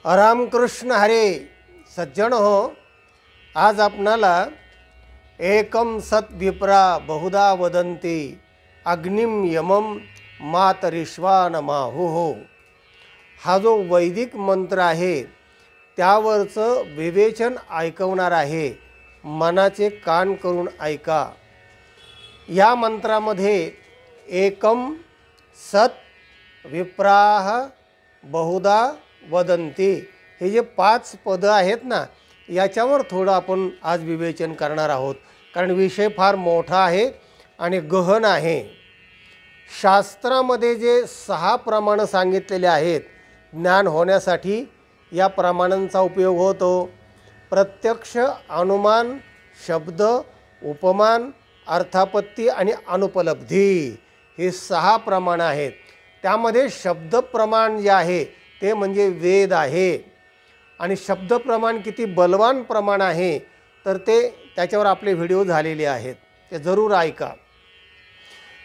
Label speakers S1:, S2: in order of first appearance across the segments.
S1: रामकृष्ण हरे सज्जन हो, आज आपणाला एकम सत विप्रा बहुधा वदंती अग्निम यमम मातरिश्वान माहुः हा जो वैदिक मंत्र आहे त्यावरचं विवेचन ऐकवणार आहे। मनाचे कान करून ऐका। या मंत्रामध्ये एकम सत विप्राह बहुधा वदंती हे जे 5 पद आहेत ना, याच्यावर थोडं आपण आज विवेचन करणार आहोत, कारण विषय फार मोठा आहे आणि गहन आहे। शास्त्रामध्ये जे 6 प्रमाण सांगितलेले आहेत ज्ञान होण्यासाठी, या प्रमाणांचा उपयोग होतो। प्रत्यक्ष, अनुमान, शब्द, उपमान, अर्थापत्ती आणि अनुपलब्धी हे 6 प्रमाण आहेत। त्यामध्ये शब्द प्रमाण जे आहे ते म्हणजे वेद आहे। आणि शब्द प्रमाण किती बलवान प्रमाण आहे तर त्याच्यावर आपले व्हिडिओ झालेले आहेत, ते जरूर ऐका।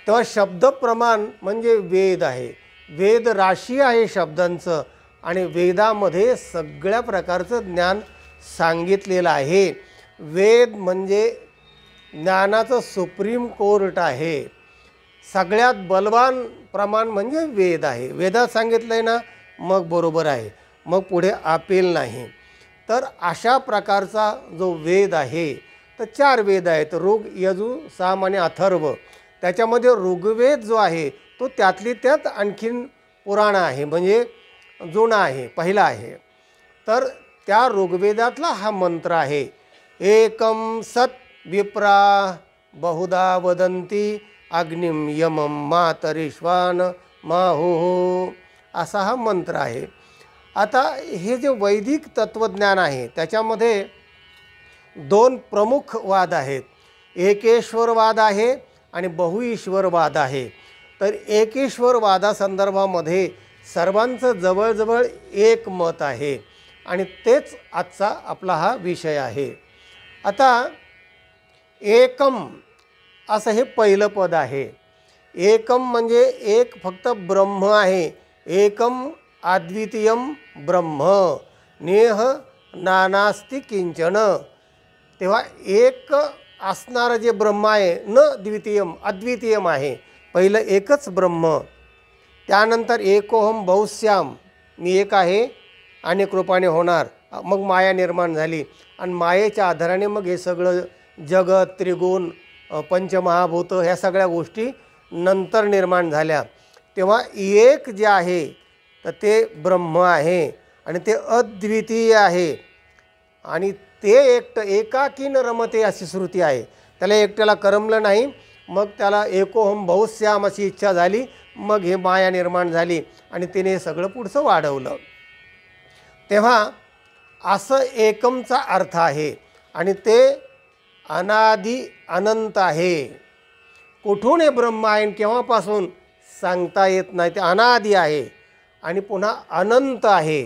S1: तेव्हा शब्द प्रमाण म्हणजे वेद आहे। वेद राशी आहे शब्दांचं आणि वेदामध्ये सगळ्या प्रकारचं ज्ञान सांगितलेलं आहे। वेद म्हणजे ज्ञानाचं सुप्रीम कोर्ट आहे। सगळ्यात बलवान प्रमाण म्हणजे वेद आहे। वेदात सांगितलं आहे ना, मग बरोबर आहे, मग पुढे अपील नाही। तर अशा प्रकारचा जो वेद आहे, तर 4 वेद आहेत, ऋग, यजु, साम आणि अथर्व। त्याच्यामध्ये ऋग्वेद जो आहे तो त्यातली त्यात आणखीन पुराण आहे, म्हणजे जुना आहे, पहिला आहे। तर त्या ऋग्वेदातला हा मंत्र आहे, एकम सत विप्रा बहुधा वदंती अग्निम यमम मातरिश्वान माहुः असा हा मंत्र आहे। आता हे जे वैदिक तत्वज्ञान आहे त्याच्यामध्ये 2 प्रमुख वाद आहेत, एकेश्वरवाद आहे आणि बहुईश्वरवाद आहे। तर एकेश्वरवादासंदर्भामध्ये सर्वांचं जवळजवळ एक मत आहे आणि तेच आजचा आपला हा विषय आहे। आता एकम असं हे पहिलं पद आहे। एकम म्हणजे एक फक्त ब्रह्म आहे। एकम अद्वितीयम ब्रह्म नेह नानास्ति किंचन। तेव्हा एक असणारं जे ब्रह्म आहे न द्वितीयम, अद्वितीयम आहे, पहिलं एकच ब्रह्म। त्यानंतर एकोहम बहुश्याम, मी एक आहे, अनेक रूपाने होणार। मग माया निर्माण झाली आणि मायेच्या आधाराने मग हे सगळं जगत, त्रिगुण, पंचमहाभूत ह्या सगळ्या गोष्टी नंतर निर्माण झाल्या। तेव्हा एक जे आहे तर ते ब्रह्म आहे आणि ते अद्वितीय आहे आणि ते एकटं एकाकीन रमते अशी श्रुती आहे। त्याला एकट्याला करमलं नाही, मग त्याला एकोहम बहुश्याम अशी इच्छा झाली, मग हे माया निर्माण झाली आणि तिने हे सगळं पुढचं वाढवलं। तेव्हा असं एकमचा अर्थ आहे आणि ते अनादि अनंत आहे। कुठून हे ब्रह्म आहे केव्हापासून सांगता येत नाही, ते अनादि आहे आणि पुन्हा अनंत आहे।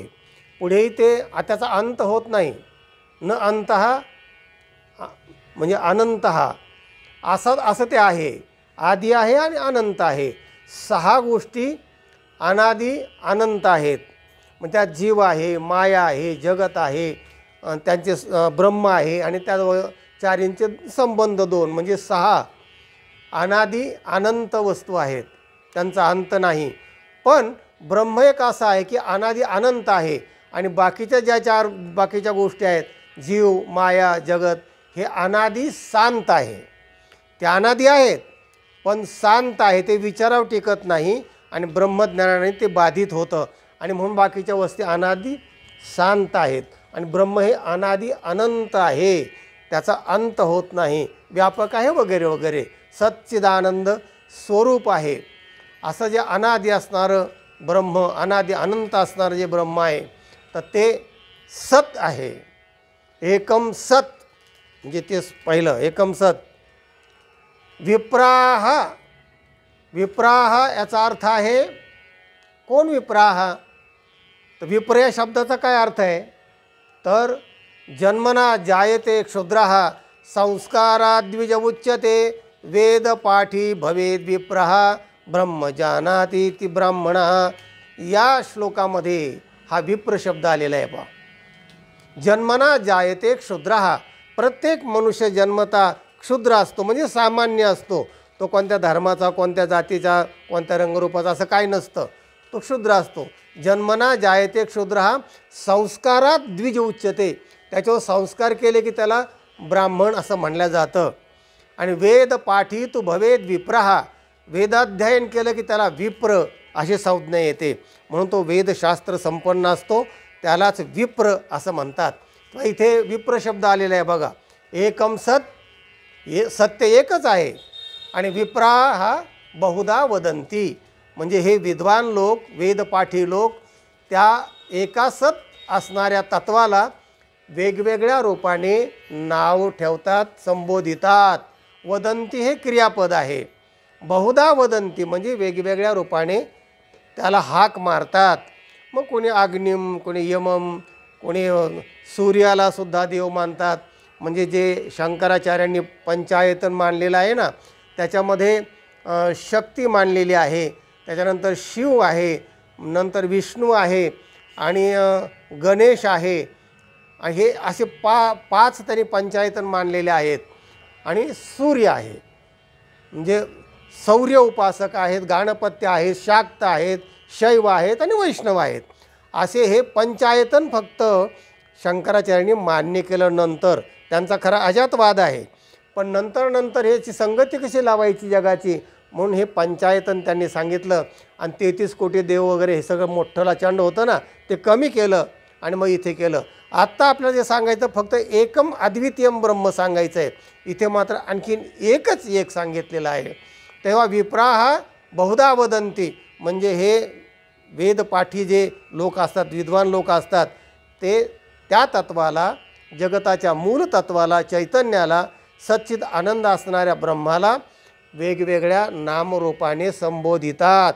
S1: पुढेही ते त्याचा अंत होत नाही, न अंतः म्हणजे अनंतः असं ते आहे, आदि आहे आणि अनंत आहे। 6 गोष्टी अनादि अनंत आहेत। मग त्यात जीव आहे, माया आहे, जगत आहे, त्यांचे ब्रह्म आहे आणि त्या 4चे संबंध 2 म्हणजे 6 अनादि अनंत वस्तू आहेत, त्यांचा अंत नाही। पण ब्रह्म एक असा आहे की अनादि अनंत आहे आणि बाकीच्या ज्या 4 बाकीच्या गोष्टी आहेत, जीव, माया, जगत, हे अनादि शांत आहे। ते अनादि आहेत पण शांत आहे, ते विचारावर टिकत नाही आणि ब्रह्मज्ञानाने ते बाधित होतं आणि म्हणून बाकीच्या वस्तू अनादि शांत आहेत आणि ब्रह्म हे अनादि अनंत आहे, त्याचा अंत होत नाही, व्यापक आहे वगैरे वगैरे, सच्चिदानंद स्वरूप आहे। असं जे अनादि असणारं ब्रह्म, अनादि अनंत असणारं जे ब्रह्म आहे तर ते सत आहे। एकम सत म्हणजे ते पहिलं एकम सत। विप्राह, विप्राह याचा अर्थ आहे, कोण विप्राह? तर विप्र या शब्दाचा काय अर्थ आहे तर जन्मना जायते क्षुद्रः संस्काराद्विज उच्यते वेद पाठी भवेद विप्रः ब्रह्म जानाति इति ब्राह्मणः। या श्लोकामध्ये हा विप्र शब्द आलेला आहे बा. जन्मना जायते क्षुद्रः, प्रत्येक मनुष्य जन्मता क्षुद्र असतो, म्हणजे सामान्य असतो. तो कोणत्या धर्माचा, कोणत्या जातीचा, कोणत्या रंगरूपाचा असं काही नसतं, तो क्षुद्र असतो. जन्मना जायते क्षुद्रः संस्कारात द्विज उच्यते, त्याच्यावर संस्कार केले की त्याला ब्राह्मण असं म्हणलं जातं. आणि वेद पाठीत भवेद विप्रहा, वेदाध्ययन केलं की त्याला विप्र अशी संज्ञा येते, म्हणून तो वेदशास्त्र संपन्न असतो, त्यालाच विप्र असं म्हणतात. तर इथे विप्र शब्द आलेला आहे बघा. एकम सत, सत्य एकच आहे. आणि विप्रा हा बहुधा वदंती, म्हणजे हे विद्वान लोक, वेदपाठी लोक त्या एका सत असणाऱ्या तत्वाला वेगवेगळ्या रूपाने नाव ठेवतात, संबोधितात. वदंती हे क्रियापद आहे. बहुधा वदंती म्हणजे वेगवेगळ्या रूपाने त्याला हाक मारतात. मग कोणी अग्निम, कोणी यमम, कोणी सूर्याला सुद्धा देव मानतात. म्हणजे जे शंकराचार्यांनी पंचायतन मानलेलं आहे ना, त्याच्यामध्ये शक्ती मानलेली आहे, त्याच्यानंतर शिव आहे, नंतर विष्णू आहे आणि गणेश आहे. हे असे पाच त्यांनी पंचायतन मानलेले आहेत. आणि सूर्य आहे, म्हणजे सौर्य उपासक आहेत, गाणपत्य आहेत, शाक्त आहेत, शैव आहेत आणि वैष्णव आहेत. असे हे पंचायतन फक्त शंकराचार्यांनी मान्य केलं. नंतर त्यांचा खरा अजातवाद आहे, पण नंतर ह्याची संगती कशी लावायची जगाची, म्हणून हे पंचायतन त्यांनी सांगितलं. आणि 33 कोटी देव वगैरे हे सगळं मोठ्ठला चंड होतं ना, ते कमी केलं आणि मग इथे केलं. आत्ता आपल्याला जे सांगायचं फक्त एकम अद्वितीयम ब्रह्म सांगायचं आहे. इथे मात्र आणखीन एकच एक सांगितलेलं आहे. तेव्हा विप्रा हा बहुधा वदंती, म्हणजे हे वेदपाठी जे लोक असतात, विद्वान लोक असतात, ते त्या तत्वाला, जगताच्या मूळ तत्वाला, चैतन्याला, सच्चिद आनंद असणाऱ्या ब्रह्माला वेगवेगळ्या नामरूपाने संबोधितात.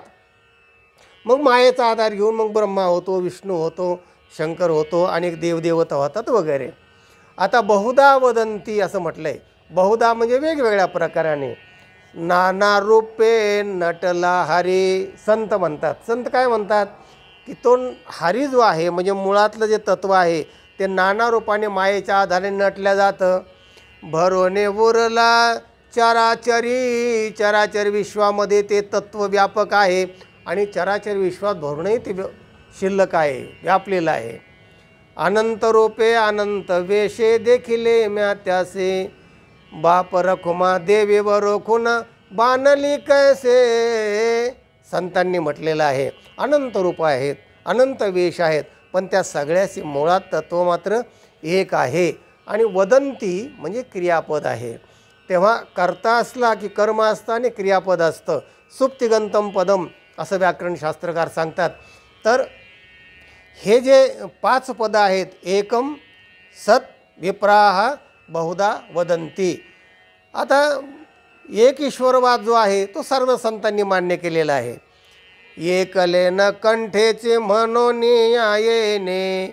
S1: मग मायेचा आधार घेऊन मग ब्रह्मा होतो, विष्णू होतो, शंकर होतो, अनेक देवदेवता होतात वगैरे. आता बहुधा वदंती असं म्हटलं आहे. बहुधा म्हणजे वेगवेगळ्या प्रकाराने. नाना रूपे नटला हरी, संत म्हणतात. संत काय म्हणतात की तो हरी जो आहे, म्हणजे मुळातलं जे तत्व आहे, ते नाना रूपाने मायेच्या आधारे नटल्या जातं. भरोने उरला चराचरी, चराचर विश्वामध्ये ते तत्व व्यापक आहे आणि चराचर विश्वात भरूनही ते शिल्लक आहे, व्यापलेलं आहे. अनंत रूपे अनंत वेशे देखिले म्या त्यासे, बाप रखुमा देवे व रोखून बानली कैसे. संतांनी म्हटलेलं आहे. अनंत रूप आहेत, अनंत वेश आहेत, पण त्या सगळ्याची मुळात तत्व मात्र एक आहे. आणि वदंती म्हणजे क्रियापद आहे. तेव्हा कर्ता असला की कर्म असतं आणि क्रियापद असतं. सुप्तिगंतम पदम असं व्याकरणशास्त्रकार सांगतात. तर हे जे 5 पदं आहेत, एकम सत विप्राह बहुधा वदंती. आता एक ईश्वरवाद जो आहे तो सर्व संतांनी मान्य केलेला आहे. एकलेन कंठेचे म्हणून आयेने,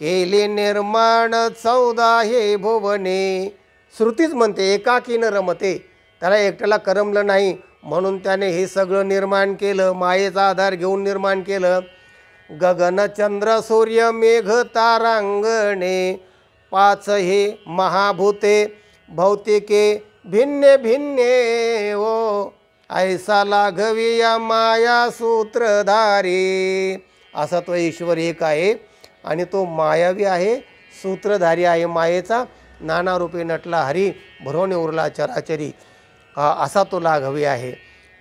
S1: केले निर्माण 14 हे भुवने. श्रुतीच म्हणते एकाकीनं रमते, त्याला एकट्याला करमलं नाही, म्हणून त्याने हे सगळं निर्माण केलं, मायेचा आधार घेऊन निर्माण केलं. गगन चंद्र सूर्य मेघ तारांगणे, 5 हे महाभूते भौतिके भिन्ने भिन्ने ओ, ऐसा लाघवी या माया सूत्रधारी. असा तो ईश्वर एक आहे आणि तो मायावी आहे, सूत्रधारी आहे मायेचा. नाना रूपे नटला हरी, भरोने उरला चराचरी, असा तो लाघवी आहे.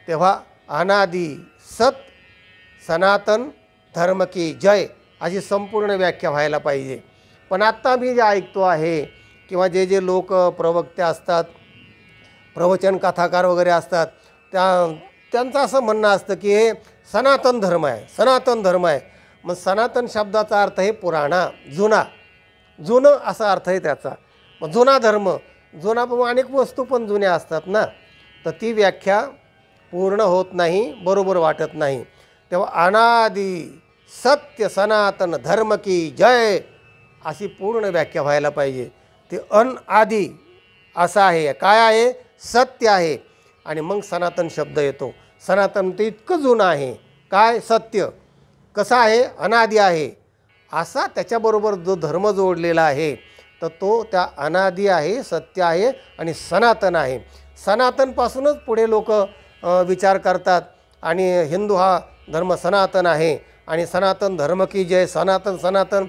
S1: तेव्हा अनादि सत सनातन धर्म की जय अशी संपूर्ण व्याख्या व्हायला पाहिजे. पण आत्ता मी जे ऐकतो आहे किंवा जे लोक प्रवक्ते असतात, प्रवचन कथाकार वगैरे असतात, त्यांचं असं म्हणणं असतं की हे सनातन धर्म आहे, सनातन धर्म आहे. मग सनातन शब्दाचा अर्थ आहे पुराणा, जुना, जुनं असा अर्थ आहे त्याचा. मग जुना धर्म, जुना पण अनेक वस्तू पण जुन्या असतात ना, तर ती व्याख्या पूर्ण होत नाही, बरोबर वाटत नाही. तेव्हा अनादि सत्य सनातन धर्म की जय अशी पूर्ण व्याख्या व्हायला पाहिजे. ते अनआदी असं आहे, काय आहे, सत्य आहे. आणि मग सनातन शब्द येतो. सनातन ते इतकं जुनं आहे, काय, सत्य. कसं आहे, अनादी आहे. असा त्याच्याबरोबर जो धर्म जोडलेला आहे तर तो त्या अनादी आहे, सत्य आहे आणि सनातन आहे. सनातनपासूनच पुढे लोक विचार करतात आणि हिंदू हा धर्म सनातन आहे आणि सनातन धर्म की जय, सनातन सनातन.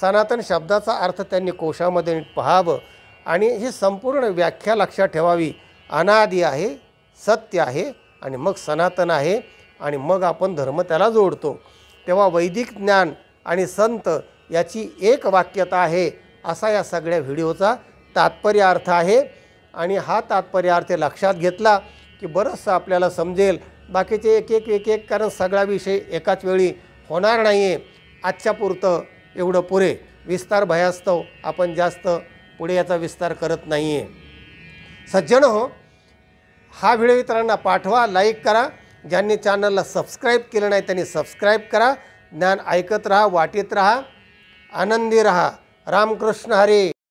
S1: सनातन शब्दाचा अर्थ त्यांनी कोशामध्ये पाहावं आणि ही संपूर्ण व्याख्या लक्षात ठेवावी. अनादी आहे, सत्य आहे आणि मग सनातन आहे आणि मग आपण धर्म त्याला जोडतो. तेव्हा वैदिक ज्ञान आणि संत याची एक वाक्यता आहे असा या सगळ्या व्हिडिओचा तात्पर्य अर्थ आहे. आणि हा तात्पर्य अर्थ लक्षात घेतला की बरंचसं आपल्याला समजेल. बाकीचे एक एक कारण सगळा विषय एकाच वेळी होणार नाही आहे. आजच्या पुरतं एवढं पुरे. विस्तार भयास्तव आपण जास्त पुढे याचा विस्तार करत नाही आहे. सज्जन हो, हा व्हिडिओ इतरांना पाठवा, लाईक करा. ज्यांनी चॅनलला सबस्क्राईब केलं नाही त्यांनी सबस्क्राईब करा. ज्ञान ऐकत राहा, वाटीत राहा, आनंदी राहा. रामकृष्ण हरी.